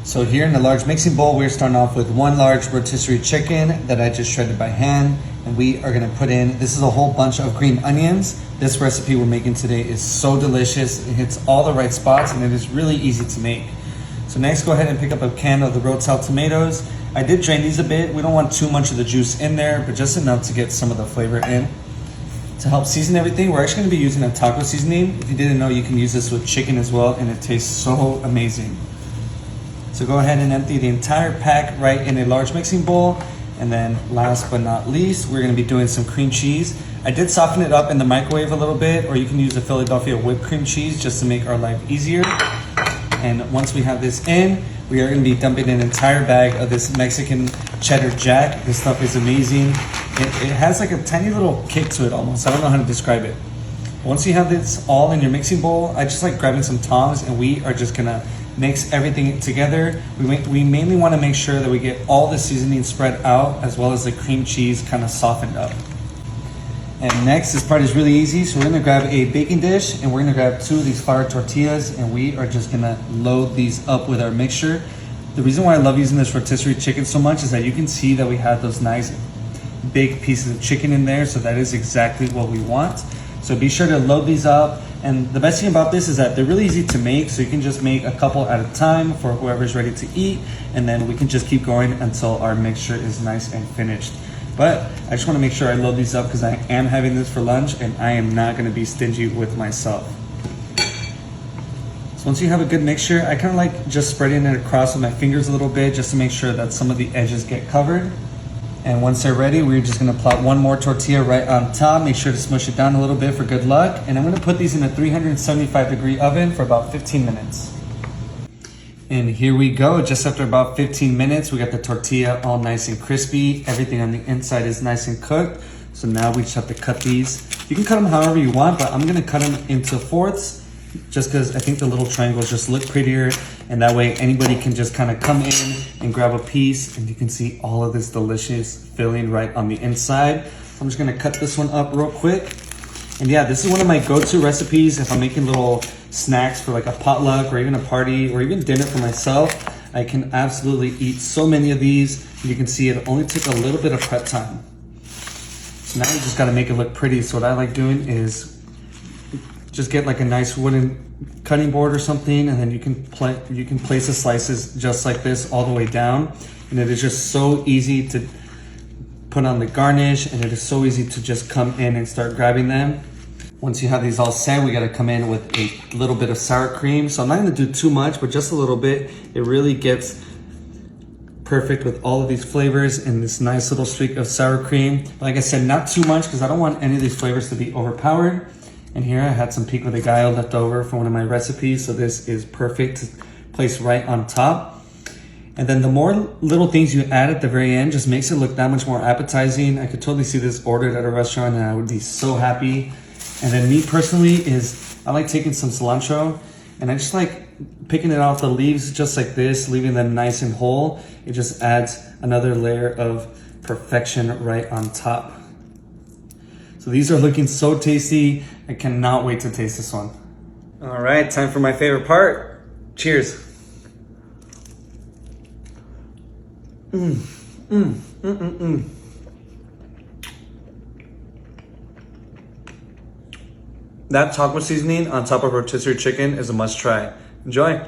So here in the large mixing bowl, we're starting off with 1 large rotisserie chicken that I just shredded by hand. And we are gonna put in, this is a whole bunch of green onions. This recipe we're making today is so delicious. It hits all the right spots and it is really easy to make. So next, go ahead and pick up a can of the Rotel tomatoes. I did drain these a bit. We don't want too much of the juice in there, but just enough to get some of the flavor in. To help season everything, we're actually gonna be using a taco seasoning. If you didn't know, you can use this with chicken as well, and it tastes so amazing. So go ahead and empty the entire pack right in a large mixing bowl. And then last but not least, we're gonna be doing some cream cheese. I did soften it up in the microwave a little bit, or you can use a Philadelphia whipped cream cheese just to make our life easier. And once we have this in, we are gonna be dumping an entire bag of this Mexican cheddar jack. This stuff is amazing. It has like a tiny little kick to it almost. I don't know how to describe it. Once you have this all in your mixing bowl, I just like grabbing some tongs and we are just gonna mix everything together. We mainly wanna make sure that we get all the seasoning spread out as well as the cream cheese kind of softened up. And next, this part is really easy. So we're gonna grab a baking dish and we're gonna grab 2 of these flour tortillas and we are just gonna load these up with our mixture. The reason why I love using this rotisserie chicken so much is that you can see that we have those nice big pieces of chicken in there. So that is exactly what we want. So be sure to load these up. And the best thing about this is that they're really easy to make. So you can just make a couple at a time for whoever's ready to eat. And then we can just keep going until our mixture is nice and finished. But I just want to make sure I load these up because I am having this for lunch and I am not going to be stingy with myself. So once you have a good mixture, I kind of like just spreading it across with my fingers a little bit just to make sure that some of the edges get covered. And once they're ready, we're just gonna plot 1 more tortilla right on top. Make sure to smush it down a little bit for good luck. And I'm gonna put these in a 375-degree oven for about 15 minutes. And here we go, just after about 15 minutes, we got the tortilla all nice and crispy. Everything on the inside is nice and cooked. So now we just have to cut these. You can cut them however you want, but I'm gonna cut them into fourths just because I think the little triangles just look prettier. And that way anybody can just kind of come in and grab a piece and you can see all of this delicious filling right on the inside. I'm just gonna cut this one up real quick. And yeah, this is one of my go-to recipes if I'm making little snacks for like a potluck or even a party or even dinner for myself. I can absolutely eat so many of these. And you can see it only took a little bit of prep time. So now we just gotta make it look pretty. So what I like doing is just get like a nice wooden cutting board or something, and then you can place the slices just like this all the way down. And it is just so easy to put on the garnish, and it is so easy to just come in and start grabbing them. Once you have these all set, we gotta come in with a little bit of sour cream. So I'm not gonna do too much, but just a little bit. It really gets perfect with all of these flavors and this nice little streak of sour cream. But like I said, not too much because I don't want any of these flavors to be overpowered. And here I had some pico de gallo left over from one of my recipes. So this is perfect to place right on top. And then the more little things you add at the very end just makes it look that much more appetizing. I could totally see this ordered at a restaurant and I would be so happy. And then me personally is, I like taking some cilantro and I just like picking it off the leaves just like this, leaving them nice and whole. It just adds another layer of perfection right on top. So these are looking so tasty. I cannot wait to taste this one. All right, time for my favorite part. Cheers. That taco seasoning on top of rotisserie chicken is a must try. Enjoy.